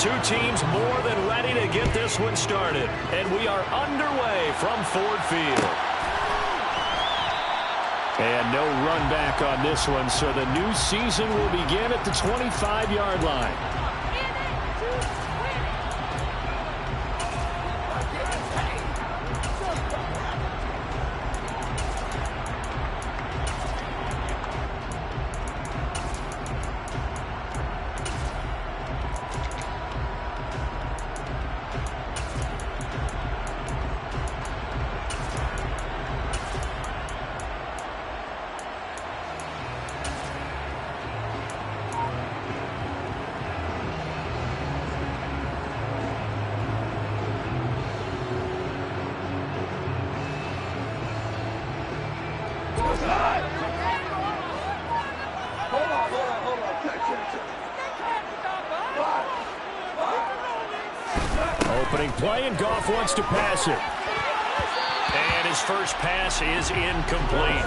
Two teams more than ready to get this one started. And we are underway from Ford Field. And no run back on this one, so the new season will begin at the 25-yard line. Opening play, and Goff wants to pass it. And his first pass is incomplete.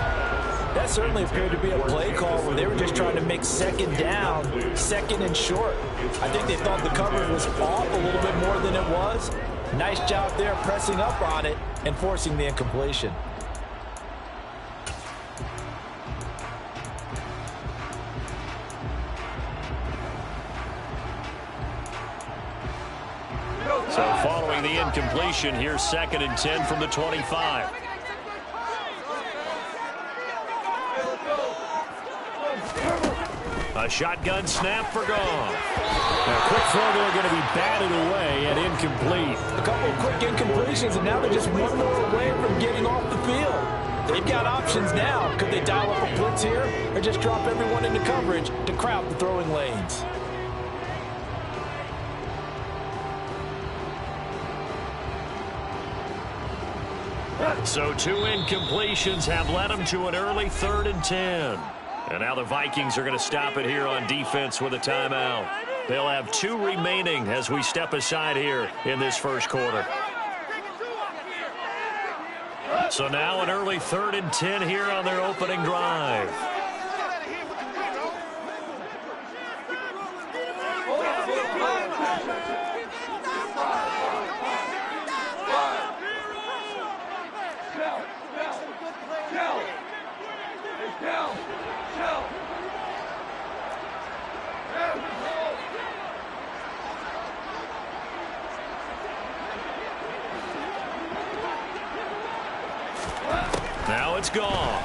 That certainly appeared to be a play call where they were just trying to make second down, second and short. I think they thought the coverage was off a little bit more than it was. Nice job there pressing up on it and forcing the incompletion. So following the incompletion, here's 2nd and 10 from the 25. A shotgun snap for Goff. A quick throw there going to be batted away and incomplete. A couple of quick incompletions, and now they're just one more away from getting off the field. They've got options now. Could they dial up a blitz here or just drop everyone into coverage to crowd the throwing lanes? So 2 incompletions have led them to an early 3rd and 10. And now the Vikings are going to stop it here on defense with a timeout. They'll have 2 remaining as we step aside here in this first quarter. So now an early 3rd and 10 here on their opening drive. Now it's gone.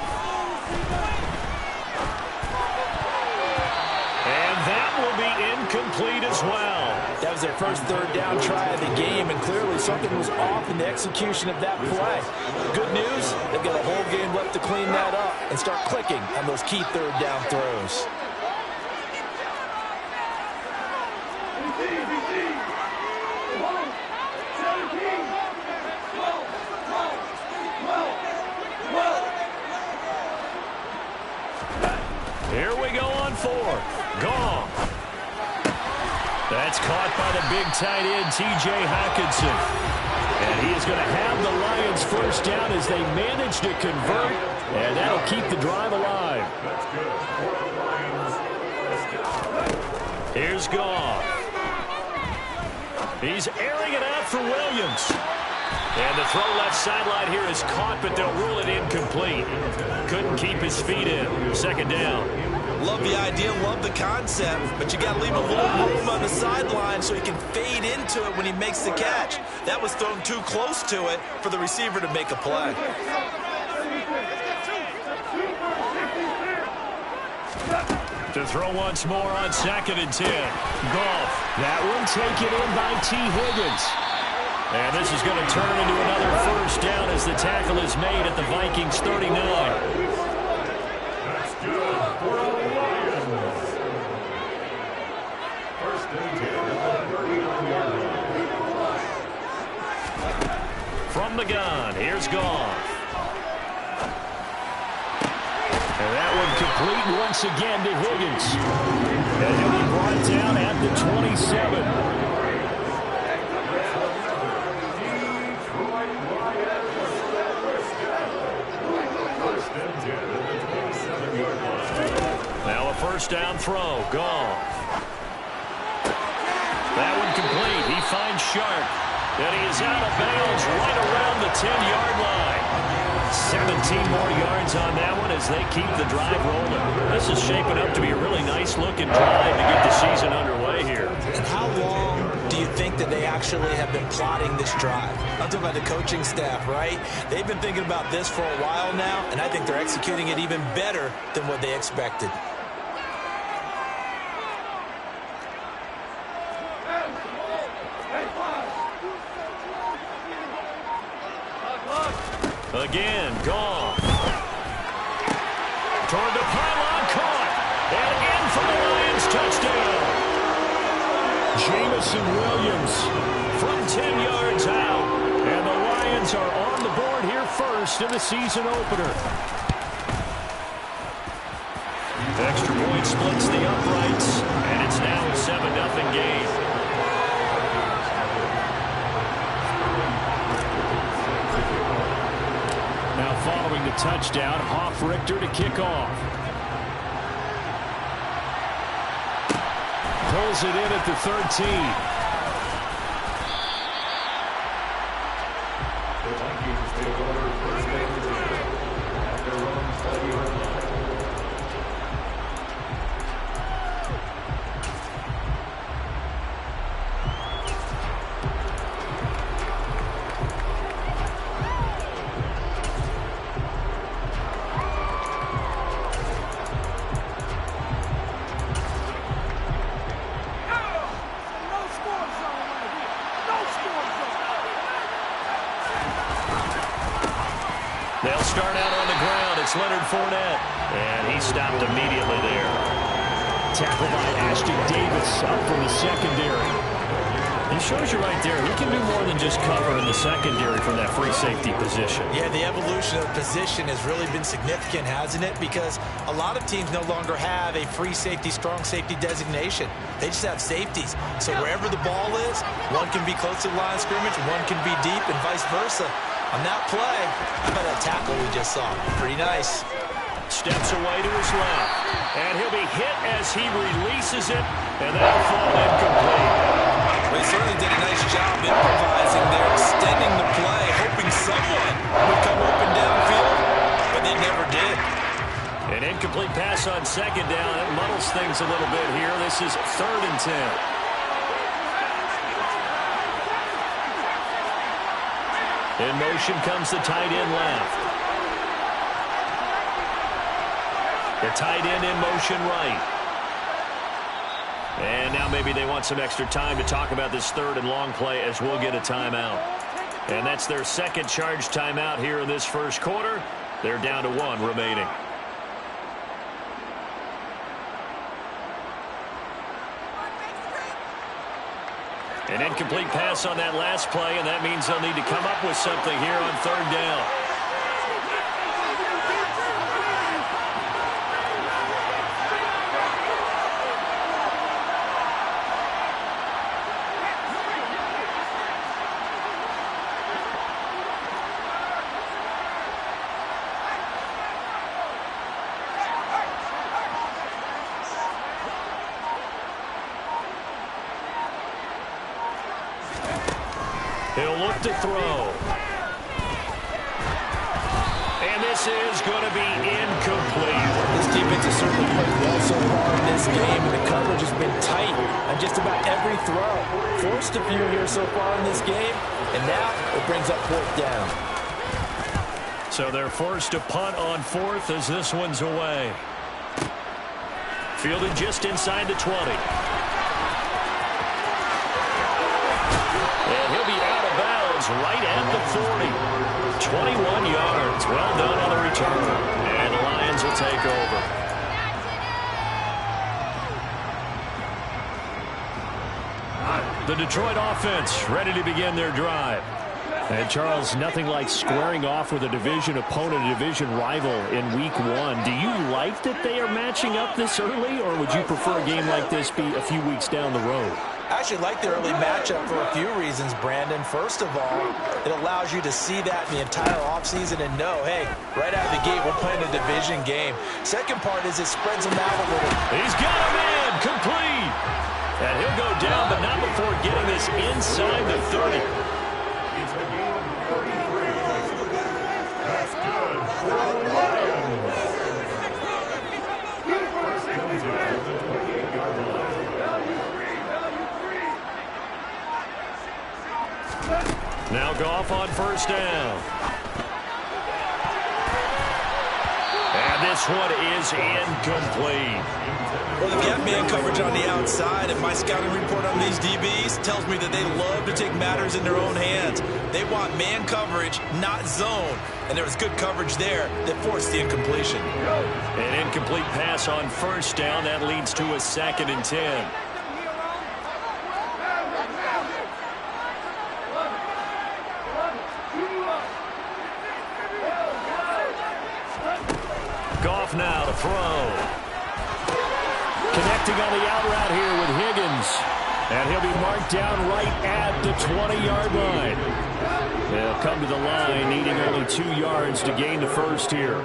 And that will be incomplete as well. That was their first 3rd down try of the game, and clearly something was off in the execution of that play. Good news, they've got a whole game left to clean that up and start clicking on those key 3rd down throws. Here we go on 4th. Gone. That's caught by the big tight end, T.J. Hockenson. And he is going to have the Lions first down as they manage to convert, and that'll keep the drive alive. Here's Goff. He's airing it out for Williams. And the throw left sideline here is caught, but they'll rule it incomplete. Couldn't keep his feet in. 2nd down. Love the idea, love the concept, but you got to leave a little room on the sideline so he can fade into it when he makes the catch. That was thrown too close to it for the receiver to make a play. To throw once more on 2nd and 10. Goff. That one taken in by T. Higgins. And this is going to turn into another first down as the tackle is made at the Vikings 39. From the gun, here's Goff. And that one complete once again to Higgins. And he'll be brought down at the 27. Now a first down throw. Goff. That one sharp. And he is out of bounds right around the 10-yard line. 17 more yards on that one as they keep the drive rolling. This is shaping up to be a really nice-looking drive to get the season underway here. And how long do you think that they actually have been plotting this drive? I'm talking about the coaching staff, right? They've been thinking about this for a while now, and I think they're executing it even better than what they expected. Again, gone. Toward the pylon, caught. And in for the Lions, touchdown. Jamison Williams from 10 yards out. And the Lions are on the board here first in the season opener. Extra point splits the uprights, and it's now a 7-0 game. Now following the touchdown, Hoff-Richter to kick off. Pulls it in at the 13. They'll start out on the ground. It's Leonard Fournette. And he stopped immediately there. Tackled by Ashton Davis up from the secondary. It shows you right there, he can do more than just cover in the secondary from that free safety position. Yeah, the evolution of position has really been significant, hasn't it? Because a lot of teams no longer have a free safety, strong safety designation. They just have safeties. So wherever the ball is, one can be close to the line of scrimmage, one can be deep, and vice versa. On that play, how about that tackle we just saw? Pretty nice. Steps away to his left. And he'll be hit as he releases it, and that'll fall incomplete. Well, he certainly did a nice job improvising there, extending the play, hoping someone would come open downfield, but they never did. An incomplete pass on second down. That muddles things a little bit here. This is 3rd and 10. In motion comes the tight end left. The tight end in motion right. And now maybe they want some extra time to talk about this 3rd and long play as we'll get a timeout. And that's their second charge timeout here in this first quarter. They're down to 1 remaining. An incomplete pass on that last play, and that means they'll need to come up with something here on 3rd down. He'll look to throw. And this is going to be incomplete. This defense has certainly played well so far in this game, and the coverage has been tight on just about every throw. Forced a few here so far in this game, and now it brings up 4th down. So they're forced to punt on 4th as this one's away. Fielded just inside the 20. And he'll be out of bounds right at the 40. 21 yards. Well done on the return. And the Lions will take over. The Detroit offense ready to begin their drive. And Charles, nothing like squaring off with a division opponent, a division rival in week 1. Do you like that they are matching up this early, or would you prefer a game like this be a few weeks down the road? I actually like the early matchup for a few reasons, Brandon. First of all, it allows you to see that in the entire offseason and know, hey, right out of the gate, we're playing a division game. Second part is it spreads them out a little. He's got a man, complete. And he'll go down, but not before getting this inside the 30. That's good for the Lions. Now Goff on first down. And this one is incomplete. Well, they've got man coverage on the outside, and my scouting report on these DBs tells me that they love to take matters in their own hands. They want man coverage, not zone. And there was good coverage there that forced the incompletion. An incomplete pass on first down. That leads to a 2nd and 10. Goff now to throw. Connecting on the out route here with Higgins. And he'll be marked down right at the 20-yard line. They'll come to the line needing only 2 yards to gain the first here.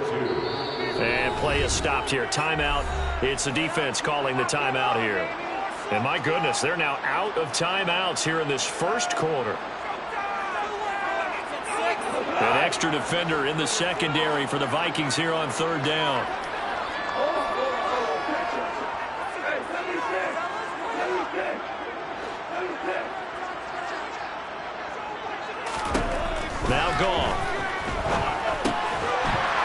And play is stopped here. Timeout. It's the defense calling the timeout here. And my goodness, they're now out of timeouts here in this first quarter. An extra defender in the secondary for the Vikings here on 3rd down. Now Goff.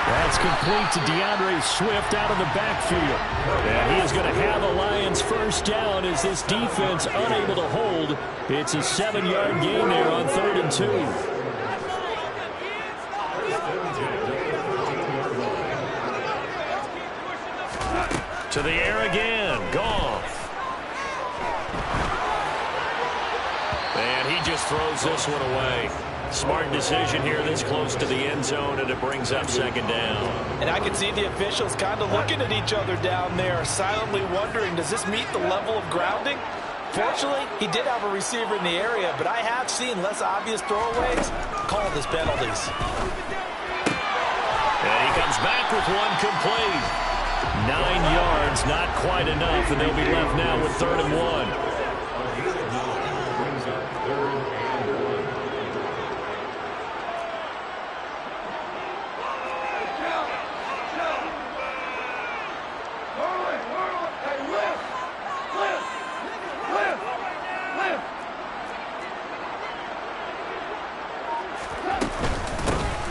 That's complete to DeAndre Swift out of the backfield. And he is going to have a Lions first down as this defense unable to hold. It's a 7-yard gain there on 3rd and 2. To the air again. Goff. And he just throws this one away. Smart decision here this close to the end zone, and it brings up 2nd down. And I can see the officials kind of looking at each other down there, silently wondering, does this meet the level of grounding? Fortunately, he did have a receiver in the area, but I have seen less obvious throwaways called as penalties. And he comes back with one complete. 9 yards, not quite enough, and they'll be left now with 3rd and 1.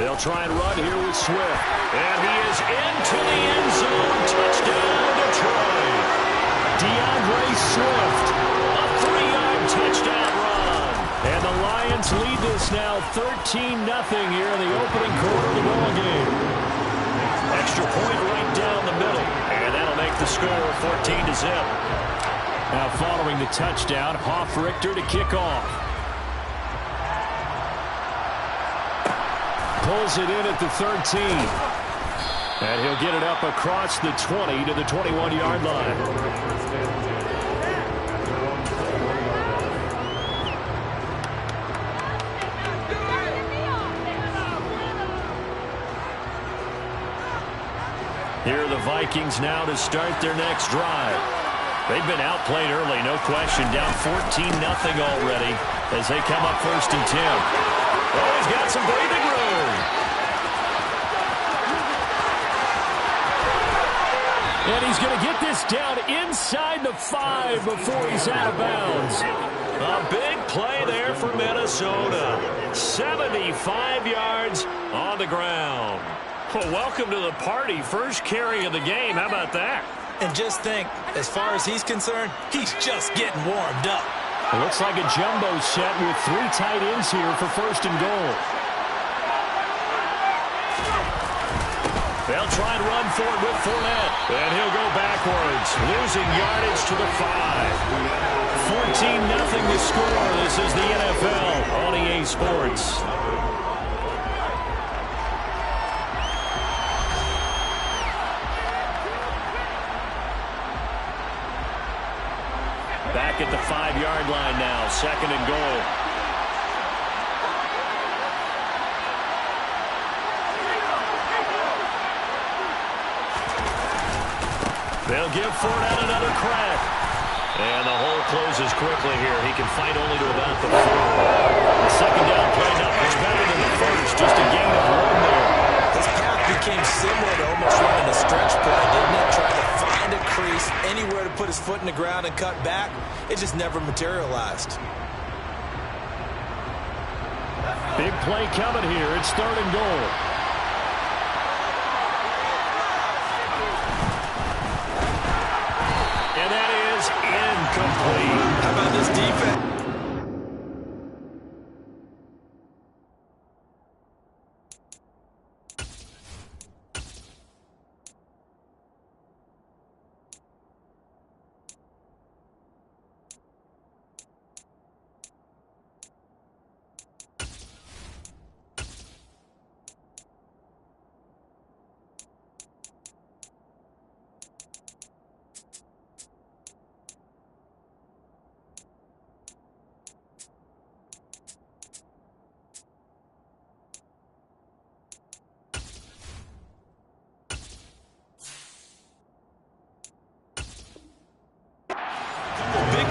They'll try and run here with Swift. And he is into the end zone. Touchdown, Detroit. DeAndre Swift, a 3-yard touchdown run. And the Lions lead this now 13-0 here in the opening quarter of the ball game. Extra point right down the middle. And that'll make the score 14-0. Now following the touchdown, Richter to kick off. Pulls it in at the 13. And he'll get it up across the 20 to the 21-yard line. Here are the Vikings now to start their next drive. They've been outplayed early, no question. Down 14-0 already as they come up 1st and 10. Oh, he's got some breathing room. And he's going to get this down inside the 5 before he's out of bounds. A big play there for Minnesota. 75 yards on the ground. Well, welcome to the party. First carry of the game. How about that? And just think, as far as he's concerned, he's just getting warmed up. It looks like a jumbo set with 3 tight ends here for 1st and goal. They'll try and run for it with Fournette. And he'll go backwards, losing yardage to the 5. 14-0 the score. This is the NFL on EA Sports. Back at the 5-yard line now, 2nd and goal. They'll give Fournette another crack. And the hole closes quickly here. He can fight only to about the 4. The second down play not much better than the first. Just a gain of 1 there. This path became similar to almost running a stretch play, didn't it? Trying to find a crease, anywhere to put his foot in the ground and cut back. It just never materialized. Big play coming here. It's 3rd and goal. And that is incomplete. How about this defense?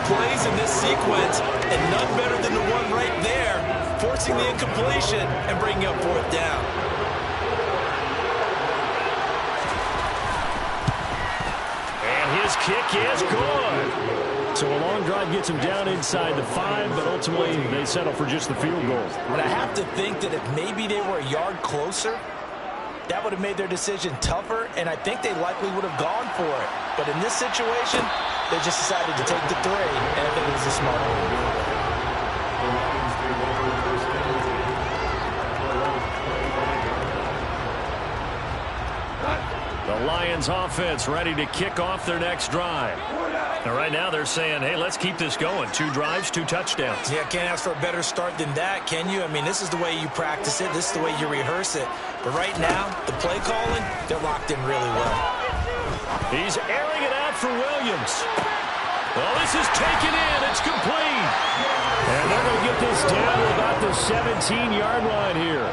Plays in this sequence, and none better than the one right there, forcing the incompletion and bringing up 4th down. And his kick is good. So a long drive gets him down inside the 5, but ultimately they settle for just the field goal. But I have to think that if maybe they were a yard closer, that would have made their decision tougher, and I think they likely would have gone for it. But in this situation, they just decided to take the 3, and I think it was a smart move. The Lions offense ready to kick off their next drive. And right now they're saying, hey, let's keep this going. 2 drives, 2 touchdowns. Yeah, can't ask for a better start than that, can you? I mean, this is the way you practice it. This is the way you rehearse it. But right now, the play calling, they're locked in really well. He's airing it out for Williams. Well, this is taken in. It's complete. And they're going to get this down to about the 17-yard line here.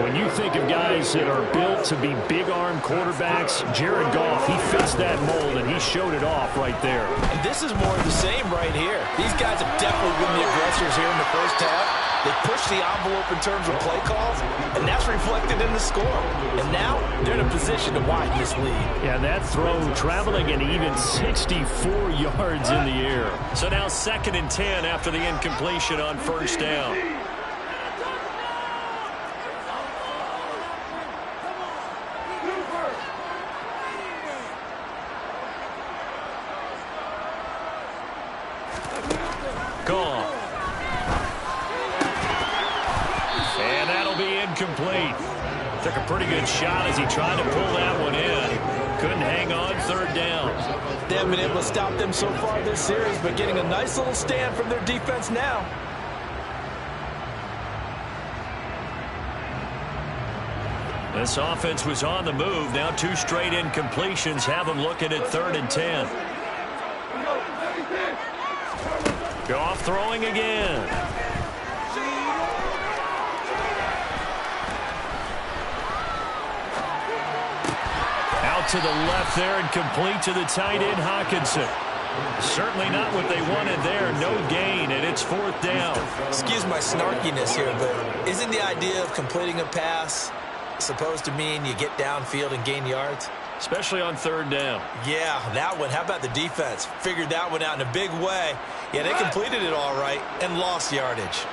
When you think of guys that are built to be big-arm quarterbacks, Jared Goff, he fits that mold, and he showed it off right there. And this is more of the same right here. These guys have definitely been the aggressors here in the first half. They pushed the envelope in terms of play calls, and that's reflected in the score. And now they're in a position to widen this lead. Yeah, that throw traveling an even 64 yards in the air. So now 2nd and 10 after the incompletion on 1st down. Gone. And that'll be incomplete. Took a pretty good shot as he tried to pull that one in. Couldn't hang on 3rd down. They haven't been able to stop them so far this series, but getting a nice little stand from their defense now. This offense was on the move. Now 2 straight incompletions have them looking at 3rd and 10. Goff throwing again. Out to the left there and complete to the tight end, Hockenson. Certainly not what they wanted there. No gain, and it's 4th down. Excuse my snarkiness here, but isn't the idea of completing a pass supposed to mean you get downfield and gain yards? Especially on 3rd down. Yeah, that one. How about the defense? Figured that one out in a big way. Yeah, they completed it all right and lost yardage.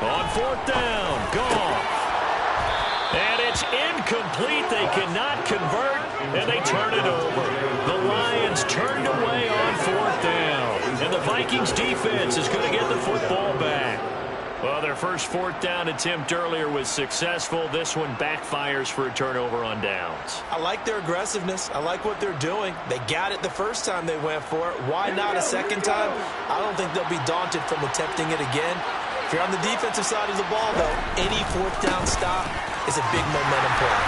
On 4th down, Goff. And it's incomplete. They cannot convert, and they turn it over. The Lions turned away on 4th down. And the Vikings defense is going to get the football back. Well, their first 4th down attempt earlier was successful. This one backfires for a turnover on downs. I like their aggressiveness. I like what they're doing. They got it the first time they went for it. Why not a second time? I don't think they'll be daunted from attempting it again. If you're on the defensive side of the ball, though, any 4th down stop is a big momentum play.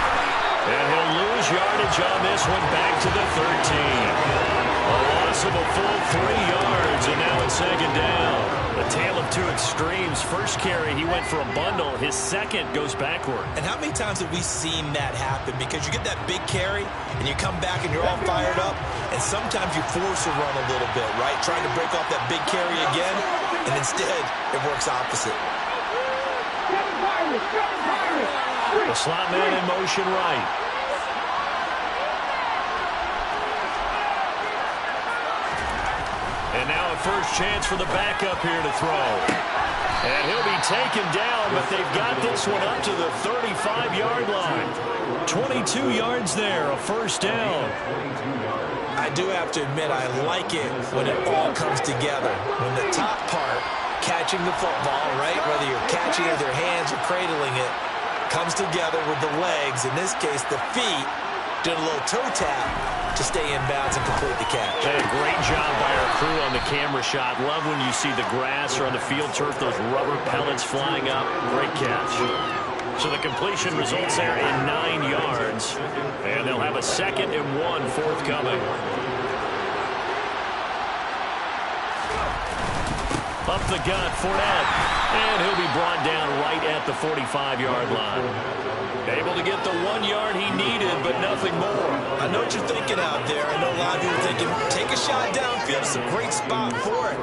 And he'll lose yardage on this one back to the 13. A loss of a full 3 yards, and now it's 2nd down. The tale of two extremes. First carry, he went for a bundle. His second goes backward. And how many times have we seen that happen? Because you get that big carry, and you come back and you're all fired up, and sometimes you force a run a little bit, right? Trying to break off that big carry again, and instead it works opposite. The slot man in motion right. And now a first chance for the backup here to throw. And he'll be taken down, but they've got this one up to the 35-yard line. 22 yards there, a first down. I do have to admit, I like it when it all comes together. When the top part, catching the football, right, whether you're catching it with your hands or cradling it, comes together with the legs, in this case the feet, doing a little toe tap to stay in bounds and complete the catch. Hey, great job by our crew on the camera shot. Love when you see the grass or on the field turf, those rubber pellets flying up. Great catch. So the completion results there in 9 yards, and they'll have a 2nd and 1 forthcoming. Up the gut, whodat, and he'll be brought down right at the 45-yard line. Able to get the 1 yard he needed, but nothing more. I know what you're thinking out there. I know a lot of you are thinking, take a shot downfield. It's a great spot for it.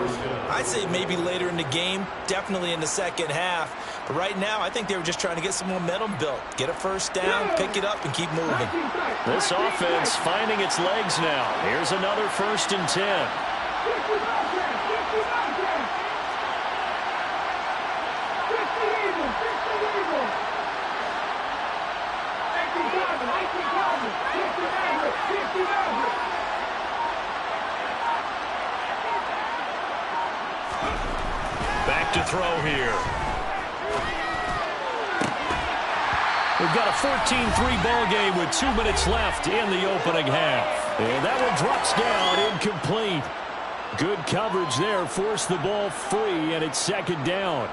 I'd say maybe later in the game, definitely in the second half. But right now, I think they were just trying to get some momentum built. Get a first down, pick it up, and keep moving. This offense finding its legs now. Here's another 1st and 10. Back to throw here. We've got a 14-3 ball game with 2 minutes left in the opening half. And that one drops down, incomplete. Good coverage there, forced the ball free, and it's 2nd down.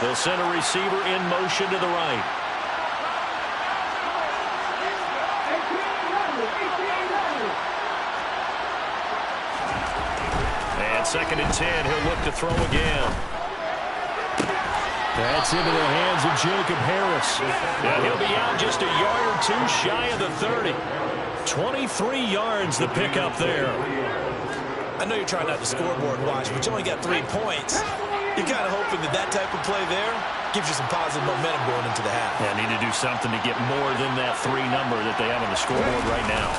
They'll send a receiver in motion to the right. And 2nd and 10, he'll look to throw again. That's into the hands of Jacob Harris. And he'll be out just a yard or 2 shy of the 30. 23 yards the pickup there. I know you're trying not to scoreboard watch, but you only got 3 points. You're kind of hoping that type of play there gives you some positive momentum going into the half. Yeah, need to do something to get more than that 3 number that they have on the scoreboard right now.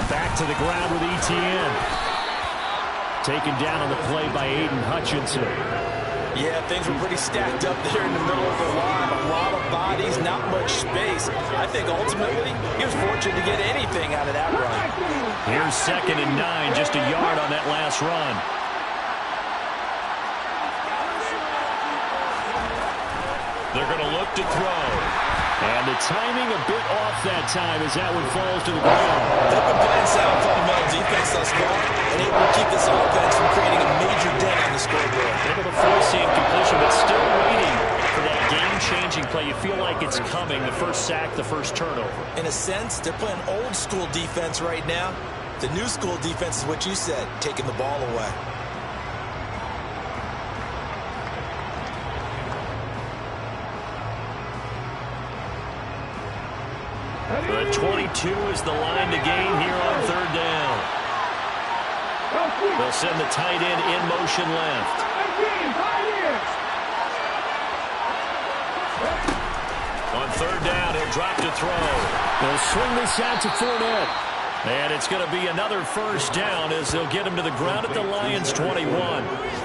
Back to the ground with Etienne. Taken down on the play by Aiden Hutchinson. Yeah, things were pretty stacked up there in the middle of the line. A lot of bodies, not much space. I think ultimately he was fortunate to get anything out of that run. Here's 2nd and 9, just a yard on that last run. They're going to look to throw. And the timing a bit off that time as that one falls to the ground. They've been playing sound fundamental defense thus far and able to keep this offense from creating a major dent on the scoreboard. Able to force the incompletion, but still waiting for that game-changing play. You feel like it's coming, the first sack, the first turnover. In a sense, they're playing old-school defense right now. The new-school defense is what you said, taking the ball away. The 22 is the line to gain here on 3rd down. They'll send the tight end in motion left. On 3rd down, he'll drop to throw. They'll swing this out to whodat. And it's going to be another first down as they'll get him to the ground at the Lions' 21.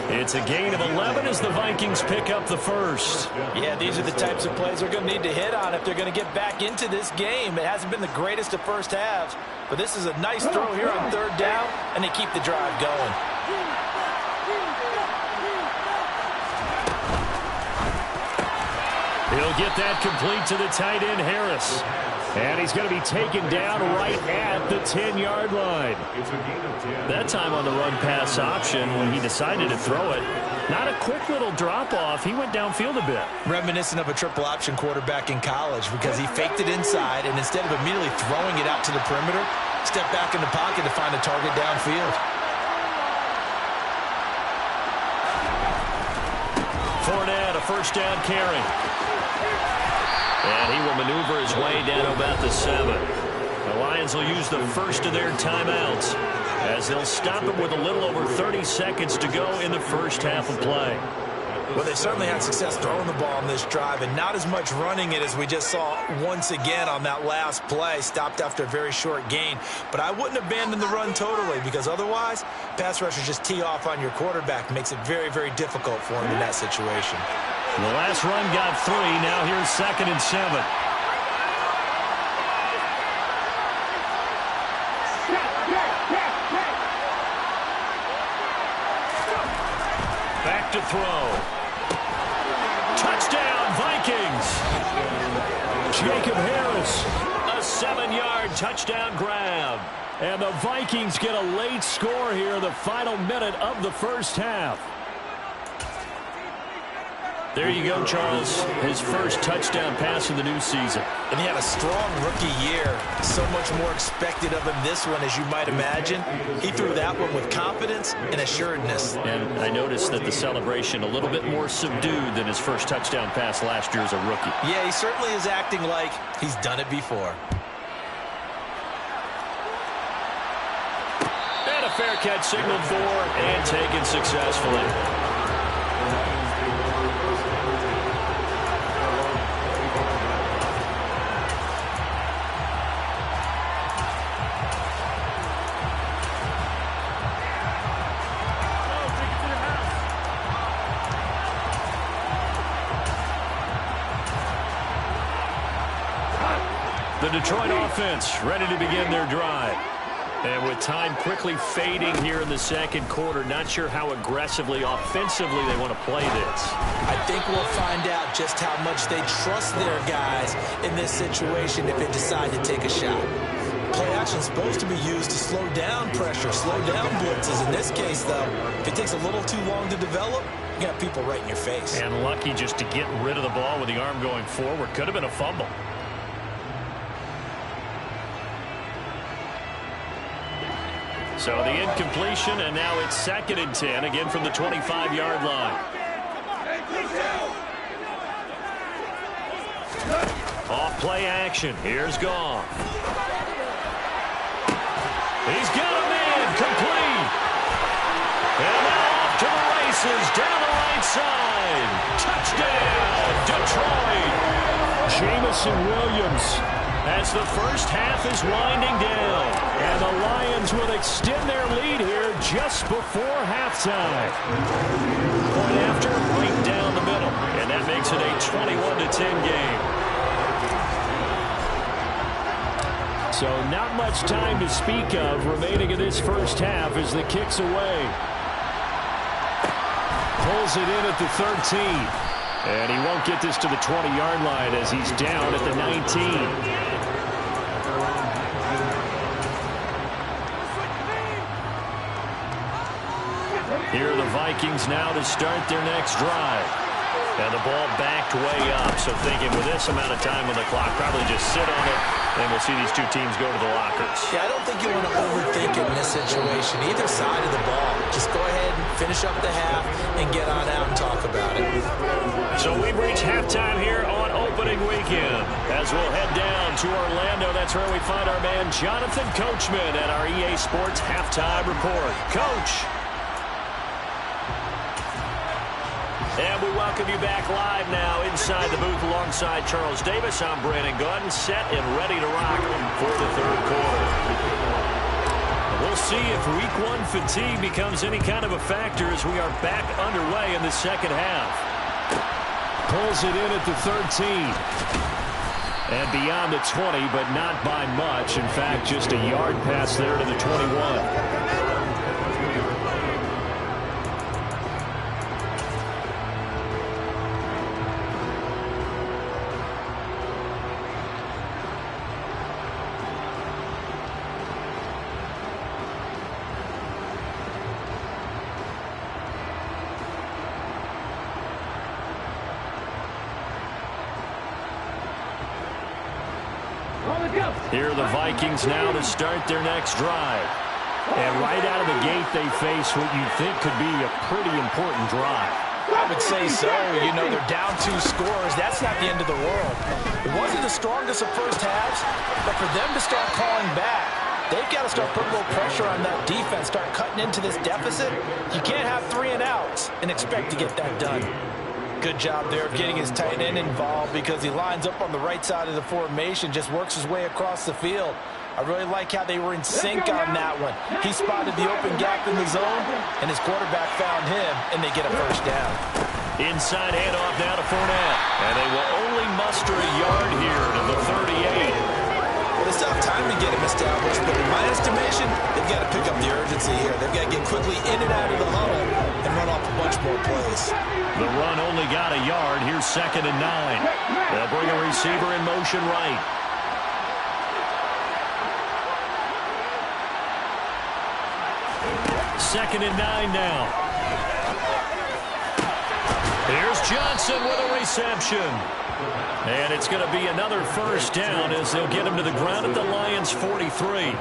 It's a gain of 11 as the Vikings pick up the first. Yeah, these are the types of plays they're going to need to hit on if they're going to get back into this game. It hasn't been the greatest of first halves, but this is a nice throw here on 3rd down, and they keep the drive going. He'll get that complete to the tight end, Harris. And he's going to be taken down right at the 10-yard line. That time on the run-pass option when he decided to throw it. Not a quick little drop-off. He went downfield a bit. Reminiscent of a triple option quarterback in college because he faked it inside, and instead of immediately throwing it out to the perimeter, stepped back in the pocket to find a target downfield. Fournette, a first down carry. And he will maneuver his way down to about the 7. The Lions will use the first of their timeouts as they'll stop it with a little over 30 seconds to go in the first half of play. Well, they certainly had success throwing the ball on this drive and not as much running it as we just saw once again on that last play. Stopped after a very short gain. But I wouldn't abandon the run totally because otherwise, pass rushers just tee off on your quarterback. Makes it very, very difficult for him in that situation. The last run got 3. Now here's 2nd and 7. Back to throw. Touchdown, Vikings. Jacob Harris. A 7-yard touchdown grab. And the Vikings get a late score here in the final minute of the first half. There you go, Charles. His first touchdown pass of the new season. And he had a strong rookie year. So much more expected of him this one, as you might imagine. He threw that one with confidence and assuredness. And I noticed that the celebration a little bit more subdued than his first touchdown pass last year as a rookie. Yeah, he certainly is acting like he's done it before. And a fair catch signaled for and taken successfully. The Detroit offense ready to begin their drive. And with time quickly fading here in the second quarter, not sure how aggressively, offensively they want to play this. I think we'll find out just how much they trust their guys in this situation if they decide to take a shot. Play action is supposed to be used to slow down pressure, slow down blitzes. In this case, though, if it takes a little too long to develop, you got people right in your face. And lucky just to get rid of the ball with the arm going forward. Could have been a fumble. So the incompletion, and now it's 2nd and 10, again from the 25-yard line. Off play action. Here's Goff. He's got a man complete. And now off to the races down the right side. Touchdown, Detroit. Jamison Williams as the first half is winding down. And the Lions will extend their lead here just before halftime. Point after, right down the middle. And that makes it a 21-10 game. So not much time to speak of remaining in this first half as the kick's away. Pulls it in at the 13. And he won't get this to the 20-yard line as he's down at the 19. Here are the Vikings now to start their next drive. And the ball backed way up. So thinking with this amount of time on the clock, probably just sit on it. And we'll see these two teams go to the lockers. Yeah, I don't think you want to overthink it in this situation. Either side of the ball. Just go ahead and finish up the half and get on out and talk about it. So we've reached halftime here on opening weekend. As we'll head down to Orlando, that's where we find our man Jonathan Coachman at our EA Sports Halftime Report. Coach. And we welcome you back live now inside the booth alongside Charles Davis. I'm Brandon Gunn, set and ready to rock for the third quarter. We'll see if week one fatigue becomes any kind of a factor as we are back underway in the second half. Pulls it in at the 13. And beyond the 20, but not by much. In fact, just a yard pass there to the 21. Here are the Vikings now to start their next drive. And right out of the gate, they face what you think could be a pretty important drive. I would say so. You know, they're down 2 scores. That's not the end of the world. It wasn't the strongest of first halves, but for them to start calling back, they've got to start putting a little pressure on that defense, start cutting into this deficit. You can't have 3 and outs and expect to get that done. Good job there of getting his tight end involved because he lines up on the right side of the formation, just works his way across the field. I really like how they were in sync on that one. He spotted the open gap in the zone, and his quarterback found him, and they get a first down. Inside handoff now to Fournette, and they will only muster a yard here to the 38. Well, they still have time to get him established, but in my estimation, they've got to pick up the urgency here. They've got to get quickly in and out of the huddle and run off a bunch more plays. The run only got a yard. Here's 2nd and 9. They'll bring a receiver in motion right. Second and 9 now. Here's Johnson with a reception. And it's going to be another first down as they'll get him to the ground at the Lions' 43.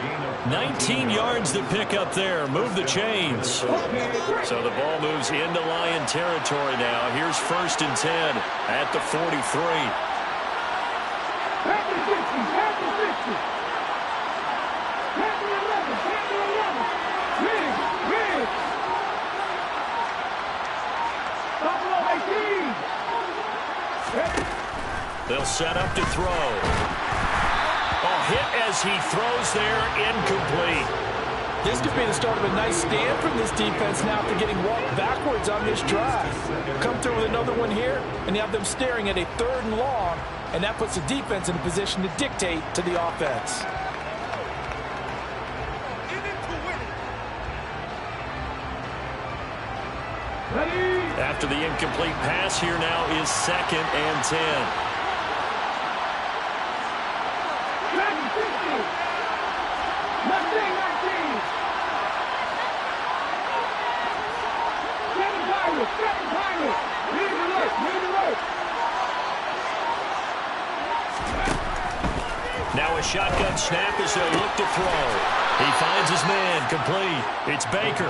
19 yards to pick up there. Move the chains. So the ball moves into Lion territory now. Here's 1st and 10 at the 43. They'll set up to throw. A hit as he throws there, incomplete. This could be the start of a nice stand from this defense now after getting walked backwards on this drive. Come through with another one here, and you have them staring at a 3rd and long, and that puts the defense in a position to dictate to the offense. After the incomplete pass, here now is 2nd and 10. Now a shotgun snap as they'll look to throw. He finds his man, complete. It's Baker.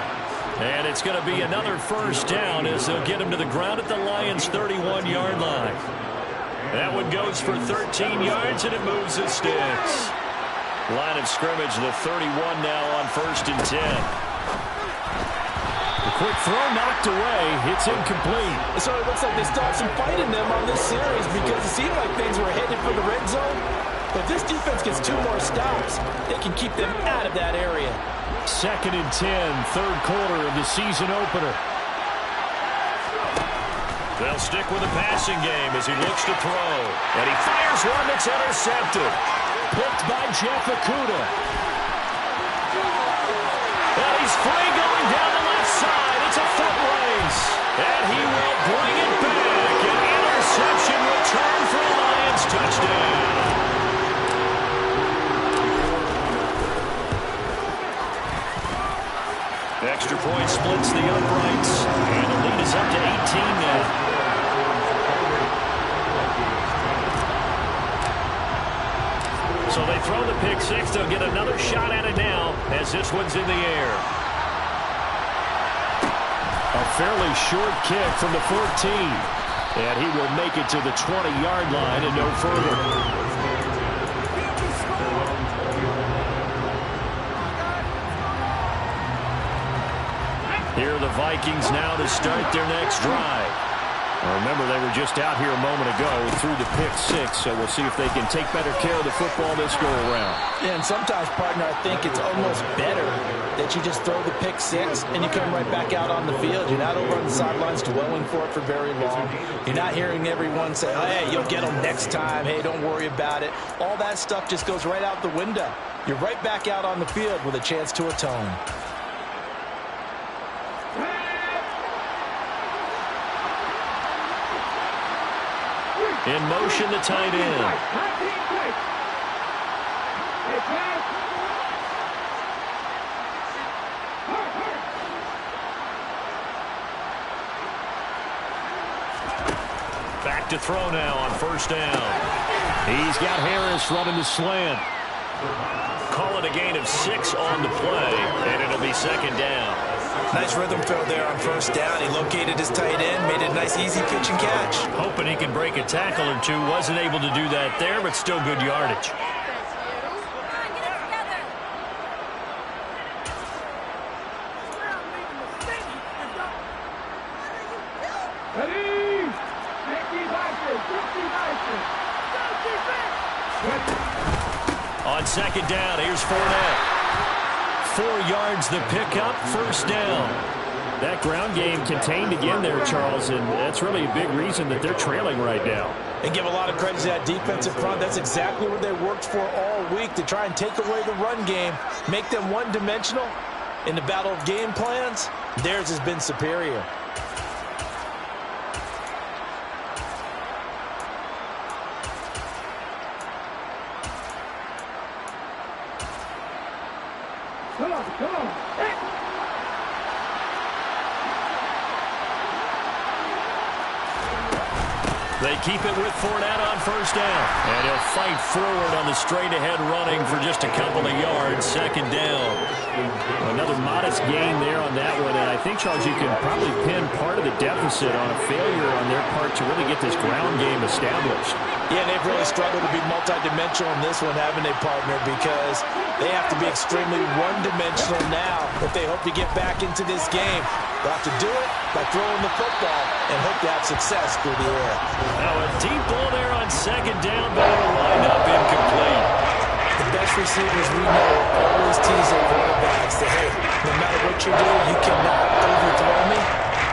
And it's going to be another first down as they'll get him to the ground at the Lions' 31-yard line. That one goes for 13 yards, and it moves the sticks. Line of scrimmage, the 31 now on 1st and 10. The quick throw knocked away. It's incomplete. So it looks like they still have some fight in them on this series because it seemed like things were headed for the red zone. But if this defense gets 2 more stops, they can keep them out of that area. 2nd and 10, 3rd quarter of the season opener. They'll stick with the passing game as he looks to throw. And he fires one that's intercepted. Picked by Jeff Okudah. And he's free going down the left side. It's a foot race. And he will bring it back. An interception return for a Lions touchdown. Extra point splits the uprights, and the lead is up to 18 now. So they throw the pick six. They'll get another shot at it now as this one's in the air. A fairly short kick from the 14, and he will make it to the 20-yard line and no further. Here are the Vikings now to start their next drive. Remember, they were just out here a moment ago through the pick six, so we'll see if they can take better care of the football this go-around. Yeah, and sometimes, partner, I think it's almost better that you just throw the pick six and you come right back out on the field. You're not over on the sidelines dwelling for it for very long. You're not hearing everyone say, oh, hey, you'll get them next time. Hey, don't worry about it. All that stuff just goes right out the window. You're right back out on the field with a chance to atone. In motion, the tight end. Back to throw now on 1st down. He's got Harris running the slant. Call it a gain of 6 on the play, and it'll be second down. Nice rhythm throw there on first down. He located his tight end, made it a nice easy pitch and catch. Hoping he can break a tackle or two. Wasn't able to do that there, but still good yardage. On second down, here's Fournette. 4 yards the pickup, first down. That ground game contained again there, Charles, and that's really a big reason that they're trailing right now. And give a lot of credit to that defensive front. That's exactly what they worked for all week, to try and take away the run game, make them one-dimensional. In the battle of game plans, theirs has been superior. Come on. Hey. They keep it with Fournette on first down. And he'll fight forward on the straight-ahead running for just a couple of yards. Second down. Another modest gain there on that one. And I think, Charles, you can probably pin part of the deficit on a failure on their part to really get this ground game established. Yeah, they've really struggled to be multidimensional in this one, haven't they, partner? Because they have to be extremely one-dimensional now if they hope to get back into this game. They'll have to do it by throwing the football and hope to have success through the air. Now a deep ball there on second down, but it'll wind up incomplete. The best receivers we know always tease their quarterbacks that, hey, no matter what you do, you cannot overthrow me.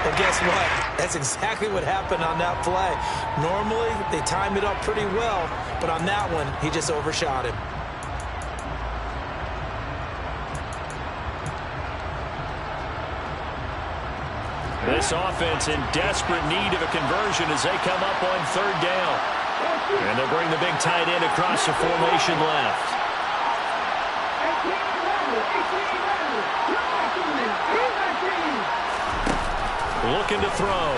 Well, guess what? That's exactly what happened on that play. Normally, they time it up pretty well, but on that one, he just overshot him. This offense in desperate need of a conversion as they come up on third down. And they'll bring the big tight end across the formation left. Looking to throw.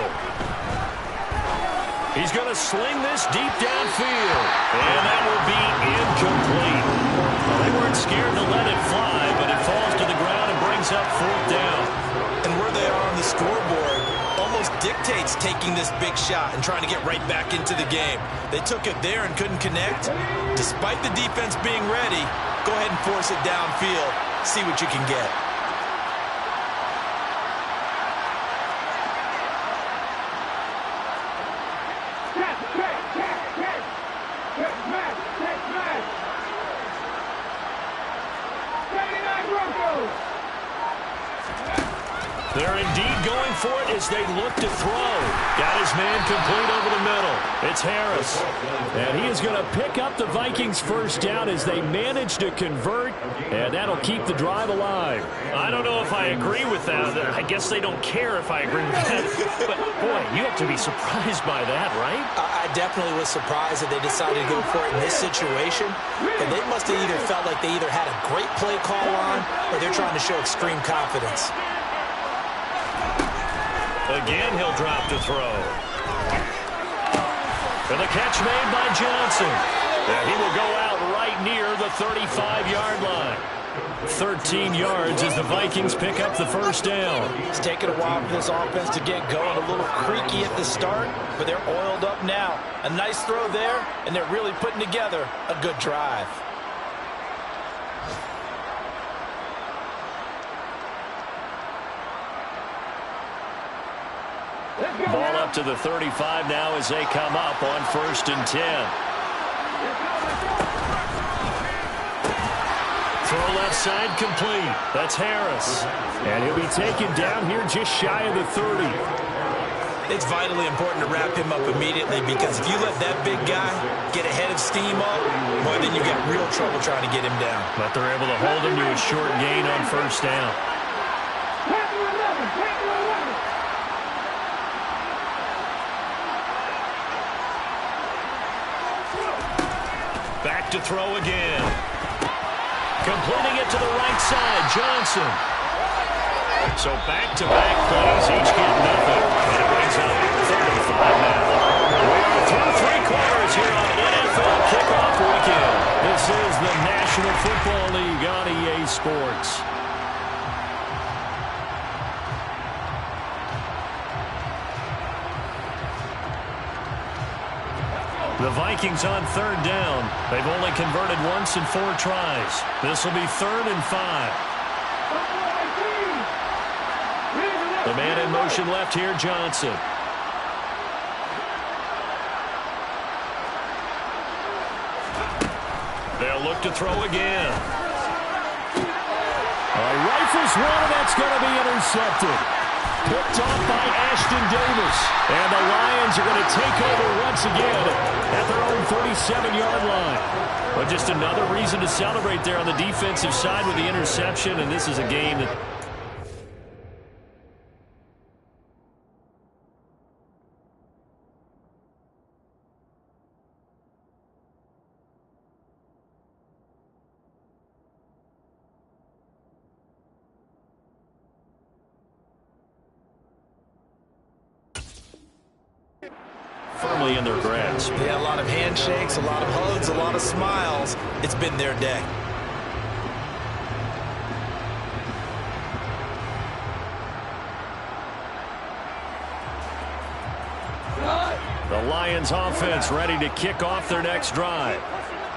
He's going to sling this deep downfield. And that will be incomplete. Well, they weren't scared to let it fly, but it falls to the ground and brings up fourth down. And where they are on the scoreboard almost dictates taking this big shot and trying to get right back into the game. They took it there and couldn't connect. Despite the defense being ready, go ahead and force it downfield. See what you can get. They're indeed going for it as they look to throw. Got his man complete over the middle. It's Harris. And he is going to pick up the Vikings first down as they manage to convert, and that'll keep the drive alive. I don't know if I agree with that. I guess they don't care if I agree with that. But, boy, you have to be surprised by that, right? I definitely was surprised that they decided to go for it in this situation. And they must have either felt like they either had a great play call on or they're trying to show extreme confidence. Again, he'll drop to throw. And the catch made by Johnson. And he will go out right near the 35-yard line. 13 yards as the Vikings pick up the first down. It's taken a while for this offense to get going. A little creaky at the start, but they're oiled up now. A nice throw there, and they're really putting together a good drive. Ball up to the 35 now as they come up on 1st and 10. Throw left side complete. That's Harris. And he'll be taken down here just shy of the 30. It's vitally important to wrap him up immediately because if you let that big guy get ahead of steam up, boy, then you got real trouble trying to get him down. But they're able to hold him to a short gain on 1st down. Back to throw again. Completing it to the right side, Johnson. So back-to-back plays, each get nothing. And it brings up 35 now. We are through 3 quarters here on NFL Kickoff. Sports. The Vikings on third down. They've only converted once in 4 tries. This will be 3rd and 5. The man in motion left here, Johnson. They'll look to throw again. Rifles one, and that's going to be intercepted. Picked off by Ashton Davis. And the Lions are going to take over once again at their own 37-yard line. But just another reason to celebrate there on the defensive side with the interception, and this is a game that... firmly in their grasp. Yeah, a lot of handshakes, a lot of hugs, a lot of smiles. It's been their day. The Lions offense ready to kick off their next drive.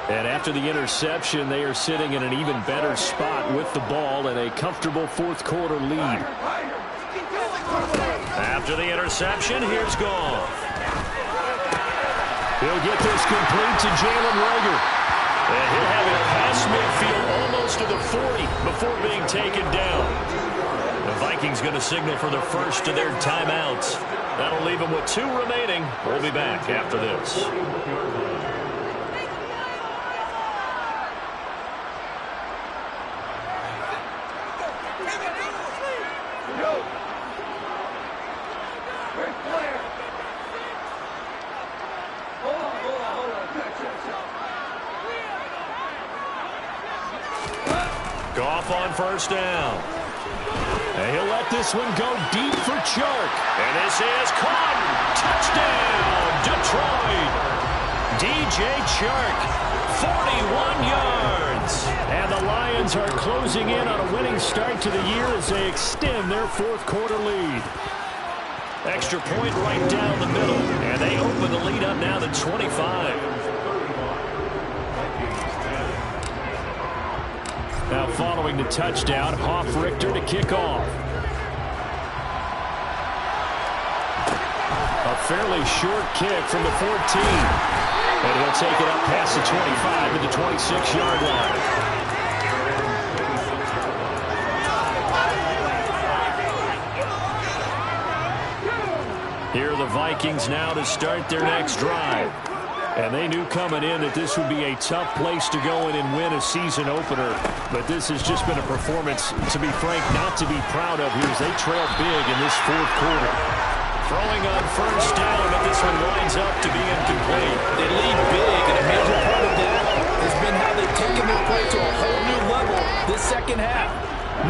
And after the interception, they are sitting in an even better spot with the ball and a comfortable 4th quarter lead. After the interception, here's Goff. He'll get this complete to Jalen Reagor. And he'll have it past midfield almost to the 40 before being taken down. The Vikings going to signal for the first of their timeouts. That'll leave them with 2 remaining. We'll be back after this. Goff on first down. And he'll let this one go deep for Chark. And this is caught. Touchdown, Detroit. DJ Chark, 41 yards. And the Lions are closing in on a winning start to the year as they extend their 4th quarter lead. Extra point right down the middle. And they open the lead up now to 25. Now following the touchdown, Richter to kick off. A fairly short kick from the 14. And he'll take it up past the 25 to the 26-yard line. Here are the Vikings now to start their next drive. And they knew coming in that this would be a tough place to go in and win a season opener. But this has just been a performance, to be frank, not to be proud of here as they trail big in this 4th quarter. Throwing on first down, but this one winds up to be incomplete. They lead big, and a major part of that has been how they've taken their play to a whole new level this second half.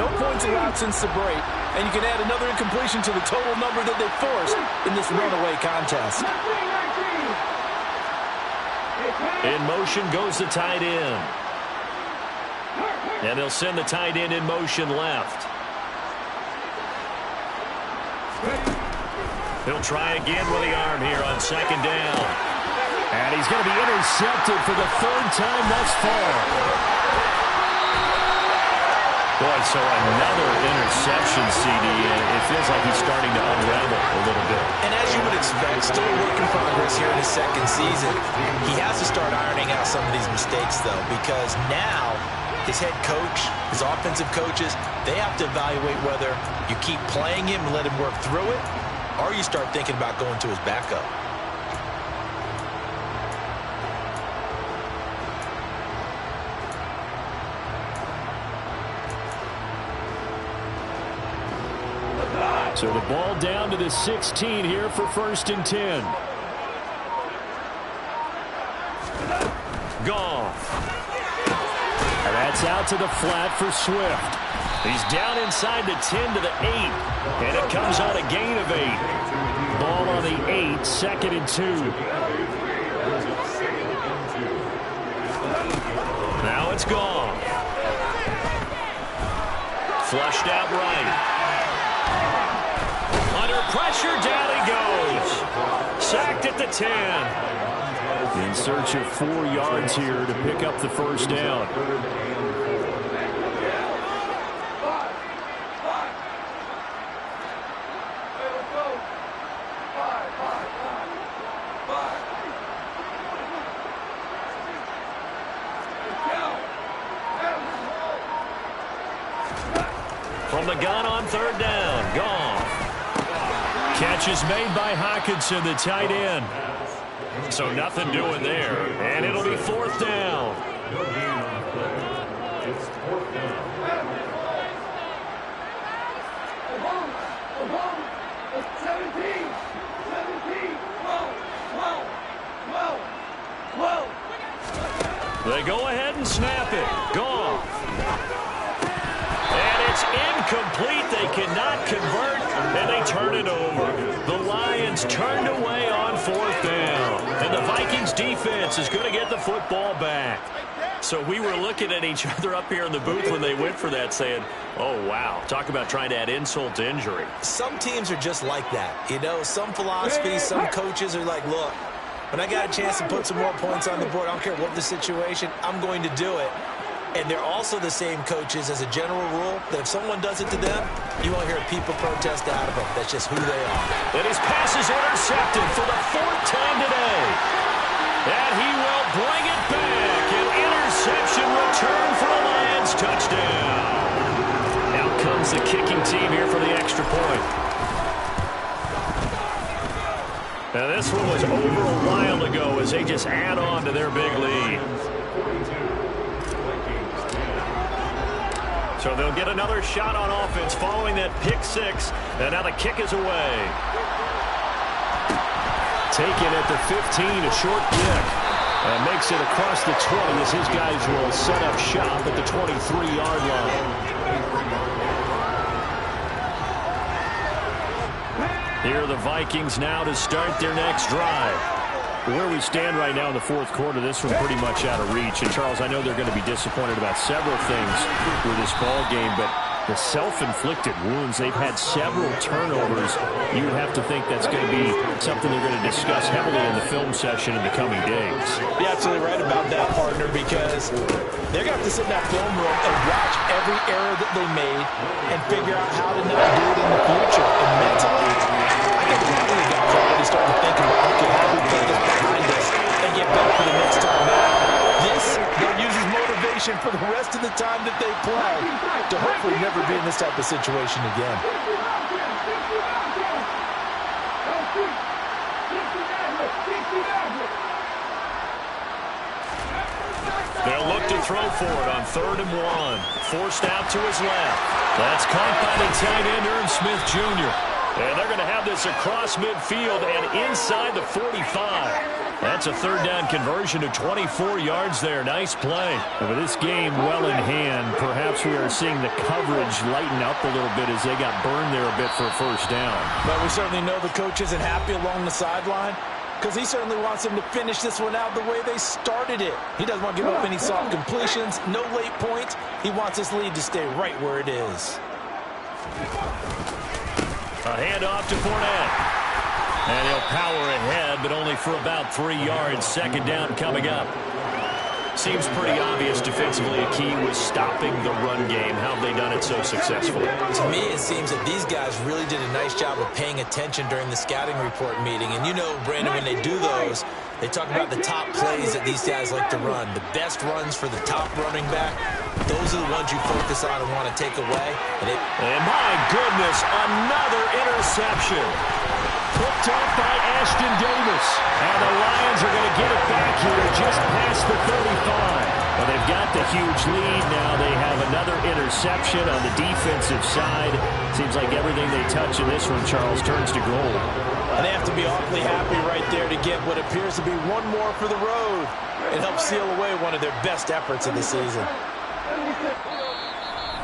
No points allowed since the break, and you can add another incompletion to the total number that they forced in this runaway contest. In motion goes the tight end. And they'll send the tight end in motion left. He'll try again with the arm here on second down. And he's going to be intercepted for the 3rd time thus far. Boy, so another interception, CD. It feels like he's starting to unravel a little bit. And as you would expect, still a work in progress here in his 2nd season. He has to start ironing out some of these mistakes, though, because now his head coach, his offensive coaches, they have to evaluate whether you keep playing him and let him work through it, or you start thinking about going to his backup. So the ball down to the 16 here for 1st and 10. Goff. And that's out to the flat for Swift. He's down inside the 10 to the 8. And it comes on a gain of 8. Ball on the 8, 2nd and 2. Now it's Goff. Flushed out right. Under pressure, down he goes. Sacked at the 10. In search of 4 yards here to pick up the first down. From the gun on third down. Gone. Catch is made by Hockenson, the tight end. So nothing doing there. And it'll be fourth down. They go ahead and snap it. Gone. And it's incomplete. They cannot convert, and they turn it over. The Lions turned away on fourth down. And the Vikings defense is going to get the football back. So we were looking at each other up here in the booth when they went for that saying, oh, wow, talk about trying to add insult to injury. Some teams are just like that. You know, some philosophies, some coaches are like, look, when I got a chance to put some more points on the board, I don't care what the situation, I'm going to do it. And they're also the same coaches as a general rule that if someone does it to them, you won't hear people protest out of them. That's just who they are. And his pass is intercepted for the 4th time today. And he will bring it back. An interception return for the Lions. Touchdown. Out comes the kicking team here for the extra point. Now this one was over a while ago as they just add on to their big lead. So they'll get another shot on offense following that pick six. And now the kick is away. Taken at the 15, a short kick. And makes it across the 20 as his guys will set up shop at the 23-yard line. Here are the Vikings now to start their next drive. Where we stand right now in the fourth quarter, this one pretty much out of reach. And, Charles, I know they're going to be disappointed about several things with this ball game, but the self-inflicted wounds, they've had several turnovers. You would have to think that's going to be something they're going to discuss heavily in the film session in the coming days. You're absolutely right about that, partner, because they're going to have to sit in that film room and watch every error that they made and figure out how to not do it in the future. And mentally, I think they got probably starting to think about, okay, how do we put this behind us and get better for the next time out? This, they'll use as motivation for the rest of the time that they play to hopefully never be in this type of situation again. They'll look to throw for it on 3rd and 1. Forced out to his left. That's caught by the tight end, Irv Smith Jr. And they're going to have this across midfield and inside the 45. That's a 3rd down conversion to 24 yards there. Nice play. And with this game well in hand, perhaps we are seeing the coverage lighten up a little bit as they got burned there a bit for a first down. But we certainly know the coach isn't happy along the sideline because he certainly wants them to finish this one out the way they started it. He doesn't want to give up any soft completions, no late points. He wants this lead to stay right where it is. A handoff to Fournette. And he'll power ahead, but only for about 3 yards. 2nd down coming up. Seems pretty obvious defensively a key was stopping the run game. How have they done it so successfully? To me, it seems that these guys really did a nice job of paying attention during the scouting report meeting. And you know, Brandon, when they do those, they talk about the top plays that these guys like to run. The best runs for the top running back, those are the ones you focus on and want to take away. And my goodness, another interception. Picked off by Ashton Davis. And the Lions are going to get it back here just past the 35. Well, they've got the huge lead now. They have another interception on the defensive side. Seems like everything they touch in this one, Charles, turns to gold. And they have to be awfully happy right there to get what appears to be one more for the road. It helps seal away one of their best efforts of the season.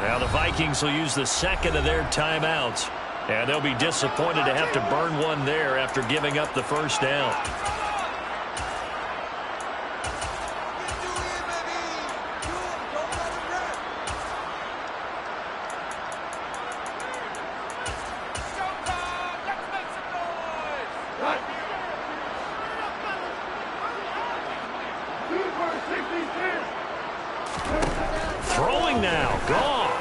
Now the Vikings will use the 2nd of their timeouts. And they'll be disappointed to have to burn one there after giving up the first down. Throwing now. Goff.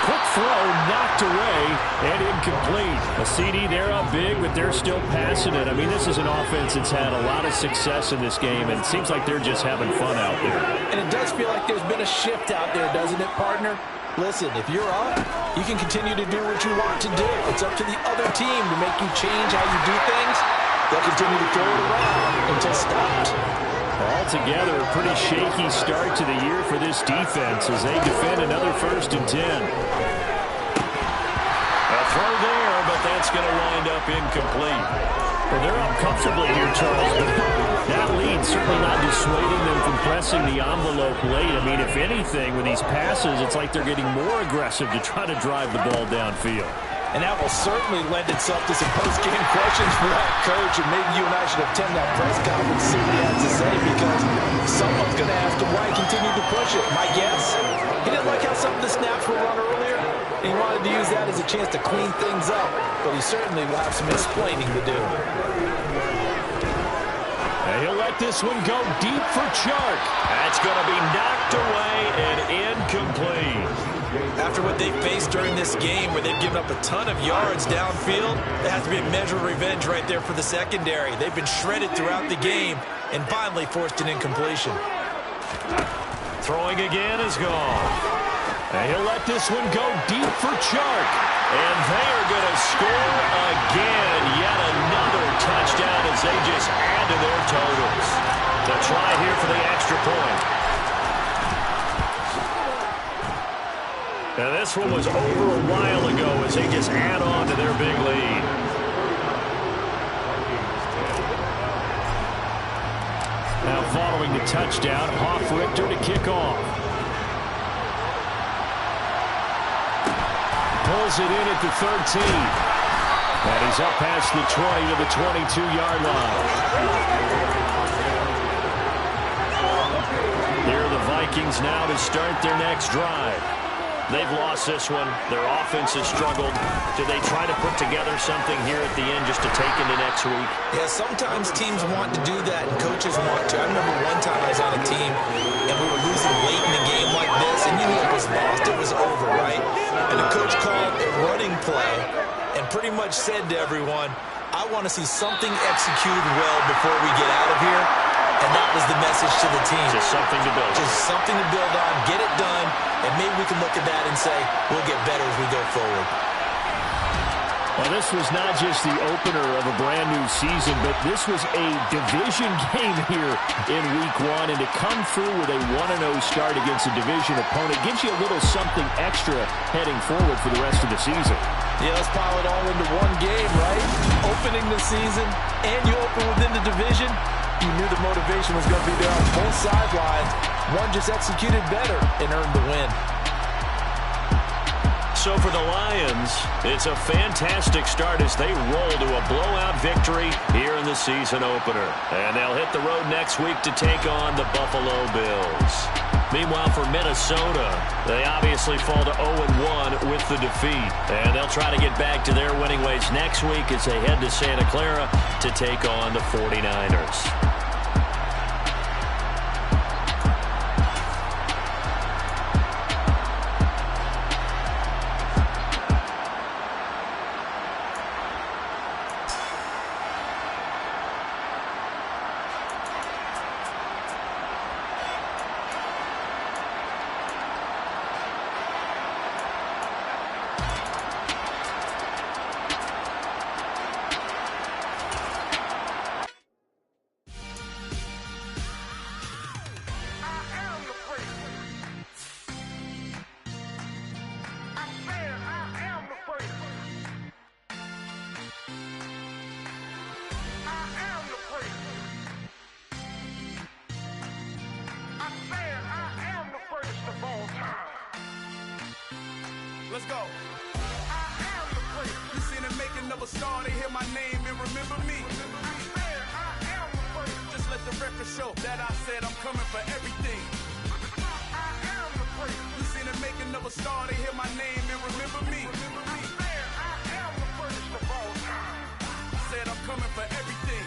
Quick throw, knocked away, and incomplete. A CD, they're up big, but they're still passing it. I mean, this is an offense that's had a lot of success in this game, and it seems like they're just having fun out there. And it does feel like there's been a shift out there, doesn't it, partner? Listen, if you're up, you can continue to do what you want to do. It's up to the other team to make you change how you do things. They'll continue to throw it around until stopped. Altogether, a pretty shaky start to the year for this defense as they defend another 1st and 10. A throw there, but that's going to wind up incomplete. Well, they're up comfortably here, Charles, but that lead certainly not dissuading them from pressing the envelope late. I mean, if anything, with these passes, it's like they're getting more aggressive to try to drive the ball downfield. And that will certainly lend itself to some post-game questions for that coach, and maybe you and I should attend that press conference and see what he has to say, because someone's going to ask him why he continued to push it. My guess, he didn't like how some of the snaps were run earlier, and he wanted to use that as a chance to clean things up, but he certainly will have some explaining to do. And he'll let this one go deep for Chark. That's going to be knocked away and incomplete. After what they faced during this game where they've given up a ton of yards downfield, there has to be a measure of revenge right there for the secondary. They've been shredded throughout the game and finally forced an incompletion. Throwing again is gone. And he'll let this one go deep for Chark. And they are going to score again. Yet another touchdown as they just add to their totals. The try here for the extra point. Now this one was over a while ago as they just add on to their big lead. Now following the touchdown, Hoff-Richter to kick off. Pulls it in at the 13. And he's up past the 20 to the 22-yard line. Here are the Vikings now to start their next drive. They've lost this one. Their offense has struggled. Do they try to put together something here at the end just to take into next week? Yeah, sometimes teams want to do that and coaches want to. I remember one time I was on a team and we were losing late in a game like this, and you knew it was lost. It was over, right? And the coach called a running play and pretty much said to everyone, I want to see something executed well before we get out of here. And that was the message to the team. Just something to build. Just something to build on, get it done, and maybe we can look at that and say, we'll get better as we go forward. Well, this was not just the opener of a brand-new season, but this was a division game here in Week 1, and to come through with a 1-0 start against a division opponent gives you a little something extra heading forward for the rest of the season. Yeah, let's pile it all into one game, right? Opening the season, and you open within the division. You knew the motivation was going to be there on both sidelines. One just executed better and earned the win. So for the Lions, it's a fantastic start as they roll to a blowout victory here in the season opener. And they'll hit the road next week to take on the Buffalo Bills. Meanwhile, for Minnesota, they obviously fall to 0-1 with the defeat. And they'll try to get back to their winning ways next week as they head to Santa Clara to take on the 49ers. Let's go. I am the place. You seen the making of a star, they hear my name and remember me. I am the place. Just let the record show that I said I'm coming for everything. I am the place. You seen the making of a star, they hear my name and remember me. I am the first of all time. Said I'm coming for everything.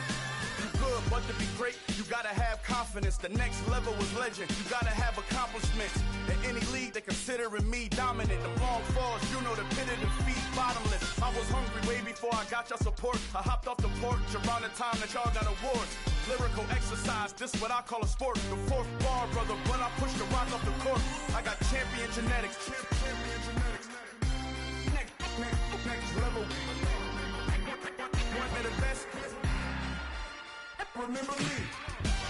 You good, but to be great, you gotta have confidence. confidence. The next level was legend. You gotta have accomplishments. In any league, they considering me dominant. The long falls, you know the pit of defeat, bottomless. I was hungry way before I got your support. I hopped off the porch around the time that y'all got awards. Lyrical exercise, this what I call a sport. The fourth bar, brother, when I push the rock off the court. I got champion genetics. Champion genetics. Next level. One of the best. Remember me.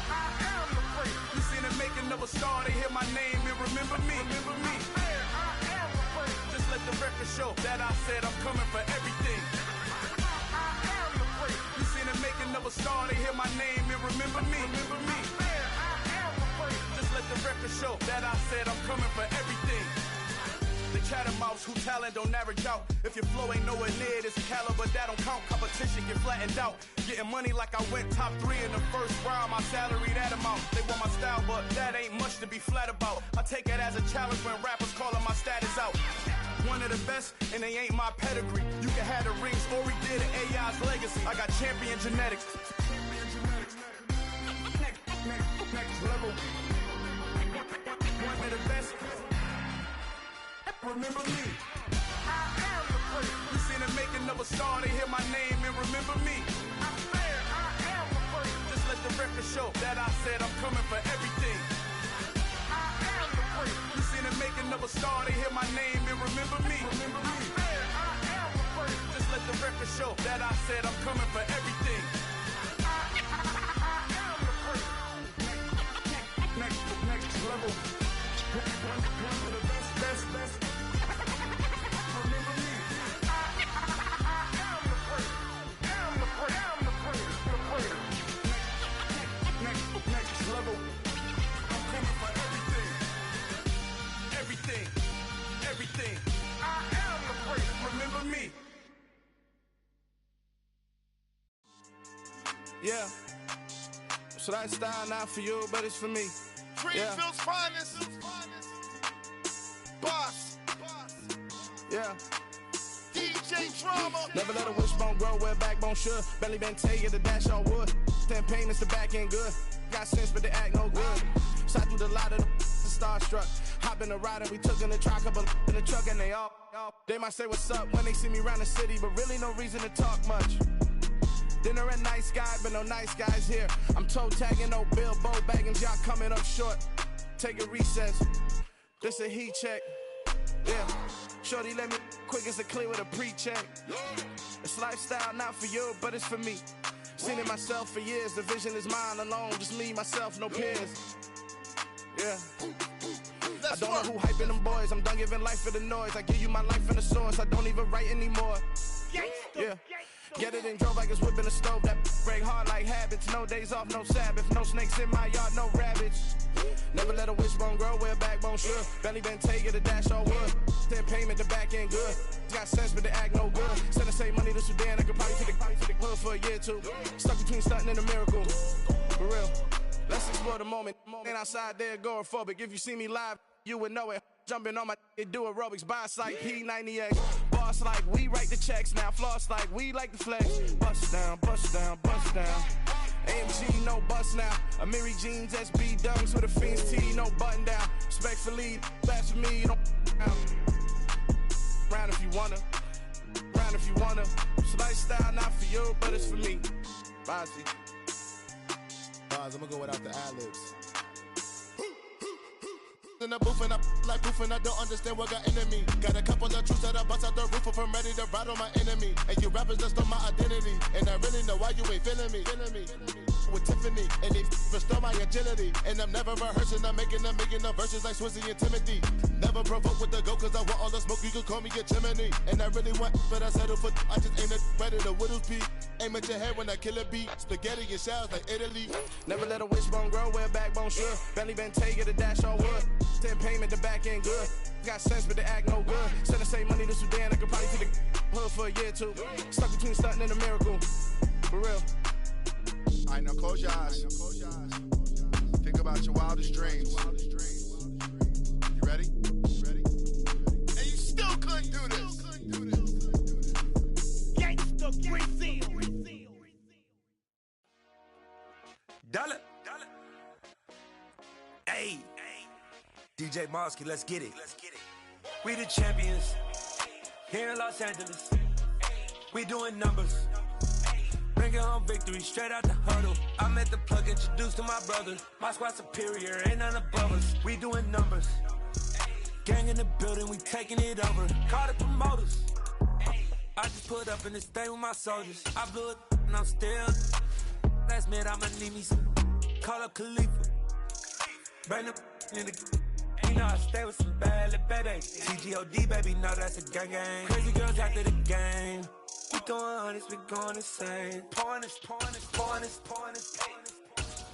I am the great. You seen the making of a star, they hear my name and remember me. Remember me. I am the great. Just let the record show that I said I'm coming for everything. I am the great. You seen the making of a star, they hear my name and remember me. Remember me. I am the great. Just let the record show that I said I'm coming for everything. The catamounts who talent don't average out. If your flow ain't nowhere near this caliber, that don't count. Competition get flattened out. Getting money like I went top 3 in the first round. My salary that amount. They want my style, but that ain't much to be flat about. I take it as a challenge when rappers calling my status out. One of the best, and they ain't my pedigree. You can have the rings, or we did an AI's legacy. I got champion genetics. Next level. One of the best. Remember me. I am the great. You seen the making of a star, they hear my name and remember me. I am the great. Just let the record show that I said I'm coming for everything. I am the great. You seen the making of a star, they hear my name and remember me. Remember me. I am the great. Just let the record show that I said I'm coming for everything. I am the great. Next level. One of the best. Remember me. I am the great. Am the great. Next level. I'm coming for everything. I am the great. Remember me. Yeah. So that style not for you, but it's for me. Greenfield's finest. Boss. Yeah. DJ Drama. Never let a wishbone grow where backbone should. Belly been taking the dash on wood. Ten payments, the back end good. Got sense, but they act no good. Shot through the lot of the starstruck. Hop in the ride and we took in the truck, couple in the truck and they all. They might say what's up when they see me around the city, but really no reason to talk much. Dinner at nice guy, but no nice guys here. I'm toe tagging, no bill, bow bagging, y'all coming up short. Take a recess. This a heat check. Yeah. Shorty let me quick as a clear with a pre-check. It's lifestyle not for you, but it's for me. Seen it myself for years. The vision is mine alone. Just me, myself, no peers. Yeah. I don't know who hyping them boys. I'm done giving life for the noise. I give you my life in the source. I don't even write anymore. Yeah. Get it and drove like it's whipping a stove. That break hard like habits. No days off, no Sabbath. No snakes in my yard, no rabbits. Never let a wishbone grow where backbone should. Belly been taking the dash on wood. Then payment, the back end good. Got sense, but they act no good. Send the same money to Sudan. I could probably take the hood for a year or two. Stuck between stunting and a miracle. For real. Let's explore the moment. Ain't outside there agoraphobic. If you see me live, you would know it. Jumping on my do aerobics, boss like P90X. Boss like we write the checks now. Floss like we like the flex. Bust down, bust down, bust down. AMG, no bust now. Amiri jeans, SB dunks with a Fiends T, no button down. Respectfully, that's for me, you don't round if you wanna. Round if you wanna. It's lifestyle not for you, but it's for me. Bossy. Bars, I'm gonna go without the ad-libs. In the booth and I like proof and I don't understand what got into me. Got a couple of truths that I bust out the roof if I'm ready to ride on my enemy. And you rappers just stole my identity, and I really know why you ain't feeling me. With Tiffany, and they restore my agility. And I'm never rehearsing, I'm making them verses like Swizzy and Timothy. Never provoke with the go, cause I want all the smoke, you can call me a chimney. And I really want, but I settle for, I just ain't ready to whittles pee. Aim at your head when I kill a beat. Spaghetti and shells like Italy. Never let a wishbone grow where backbone should. Belly been taking the dash on wood. Ten payment, the back end good. Got sense, but they act no good. Send the same money to Sudan, I could probably take the hood for a year or two. Stuck between stunting and a miracle. For real. Alright, now close your eyes. Think about your wildest dreams. You ready? And you still couldn't do this. Gangsta Brazil. Dale. Hey, DJ Mosky, let's get it. We the champions here in Los Angeles. We doing numbers. Bringing home victory straight out the huddle. I'm at the plug, introduced to my brother. My squad superior, ain't none above us. We doing numbers. Gang in the building, we taking it over. Call the promoters. I just put up in this thing with my soldiers. I blew it and I'm still. Last minute I'ma need me some. Call up Khalifa. Bring them in the. You know I stay with some bad little baby. TGOD baby, no that's a gang gang. Crazy girls after the game. We throwing hundreds, we going insane. Pouring this.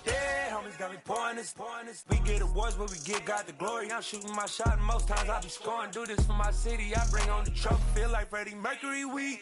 Yeah, homies got me pouring this. We get awards, but we get God the glory. I'm shooting my shot, and most times I be scoring. Do this for my city, I bring on the trophy. Feel like Freddie Mercury, we